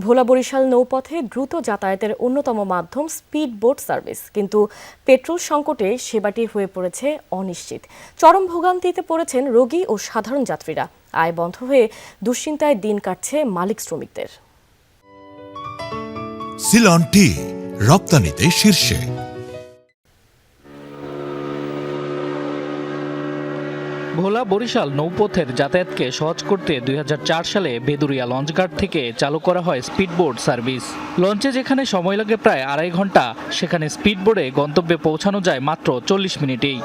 ভোলা বরিশাল নৌপথে দ্রুত যাতায়াতের অন্যতম মাধ্যম স্পিড বোট সার্ভিস, কিন্তু পেট্রোল সংকটে সেবাটি হয়ে পড়েছে অনিশ্চিত। চরম ভোগান্তিতে পড়েছেন রোগী ও সাধারণ যাত্রীরা। আয় বন্ধ হয়ে দুশ্চিন্তায় দিন কাটছে মালিক শ্রমিকদের। সিলন টি রপ্তানিতে শীর্ষে। ভোলা বরিশাল নৌপথের যাতায়াতকে সহজ করতে 2004 সালে বেদুরিয়া লঞ্চঘাট থেকে চালু করা হয় স্পিডবোট সার্ভিস। লঞ্চে যেখানে সময় লাগে প্রায় 2.5 ঘন্টা, সেখানে স্পিডবোটে গন্তব্যে পৌঁছানো যায় মাত্র 40 মিনিটেই।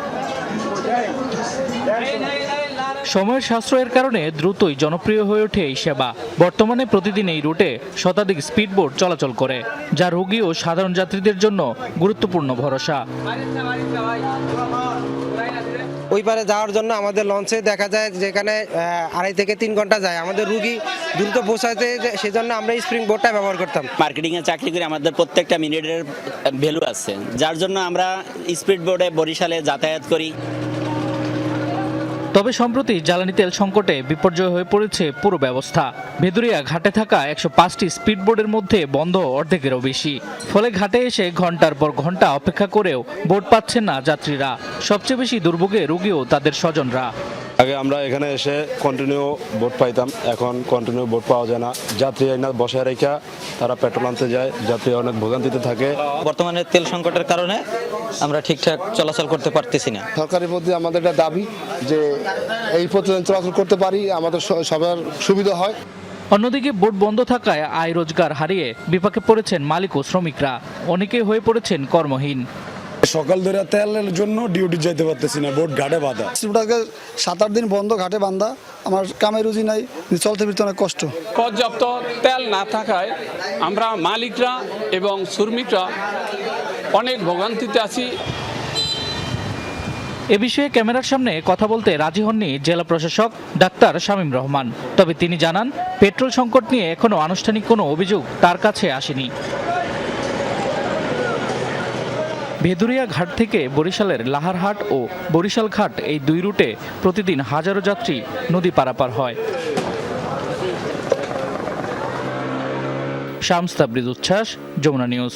সময়ের সাশ্রয়ের কারণে দ্রুতই জনপ্রিয় হয়ে ওঠে এই সেবা। বর্তমানে প্রতিদিন এই রুটে শতাধিক স্পিডবোট চলাচল করে, যা রোগী ও সাধারণ যাত্রীদের জন্য গুরুত্বপূর্ণ ভরসা। ওই পারে যাওয়ার জন্য আমাদের লঞ্চে দেখা যায় যেখানে 2.5 থেকে 3 ঘন্টা যায়। আমাদের রুগী দ্রুত পৌঁছাতে, সেজন্য আমরা স্প্রিং বোটটা ব্যবহার করতাম। মার্কেটিং এ চাকরি করে আমাদের প্রত্যেকটা মিনিটের ভ্যালু আছে, যার জন্য আমরা স্পিড বোটে বরিশালে যাতায়াত করি। তবে সম্প্রতি জ্বালানি তেল সংকটে বিপর্যয় হয়ে পড়েছে পুরো ব্যবস্থা। ভেদুরিয়া ঘাটে থাকা 105টি স্পিডবোটের মধ্যে বন্ধ অর্ধেকেরও বেশি। ফলে ঘাটে এসে ঘন্টার পর ঘন্টা অপেক্ষা করেও বোট পাচ্ছেন না যাত্রীরা। সবচেয়ে বেশি দুর্ভোগে রোগী ও তাদের স্বজনরা। আগে আমরা এখানে এসে কন্টিনিউ বোট পাইতাম, এখন কন্টিনিউ বোট পাওয়া যায় না। যাত্রী না বসায় রেখা তারা পেট্রোল আনতে যায়, যাত্রী অনেক ভোগান্তিতে থাকে। বর্তমানে তেল সংকটের কারণে আমরা ঠিকঠাক চলাচল করতে পারতেছি না। সরকারের প্রতি আমাদের একটা দাবি যে এই প্রতিদিন চলাচল করতে পারি, আমাদের সবার সুবিধা হয়। অন্যদিকে বোট বন্ধ থাকায় আয় রোজগার হারিয়ে বিপাকে পড়েছেন মালিক ও শ্রমিকরা। অনেকে হয়ে পড়েছেন কর্মহীন। সকাল ধরে তেলের জন্য ডিউটি যেতে পারতেছি না, বোট ঘাটে বাঁধা। 7-8 দিন বন্ধ, ঘাটে বান্ধা। আমার কামে রুজি নাই, চলতে ফিরতে অনেক কষ্ট। পর্যাপ্ত তেল না থাকায় আমরা মালিকরা এবং শ্রমিকরা অনেক ভোগান্তিতে আছি। এ বিষয়ে ক্যামেরার সামনে কথা বলতে রাজি হননি জেলা প্রশাসক ডাক্তার শামীম রহমান। তবে তিনি জানান, পেট্রোল সংকট নিয়ে এখনো আনুষ্ঠানিক কোনো অভিযোগ তার কাছে আসেনি। ভেদুরিয়া ঘাট থেকে বরিশালের লাহারহাট ও বরিশাল ঘাট, এই দুই রুটে প্রতিদিন হাজারো যাত্রী নদী পারাপার হয়। শামস তাবরিজ উচ্ছ্বাস, যমুনা নিউজ।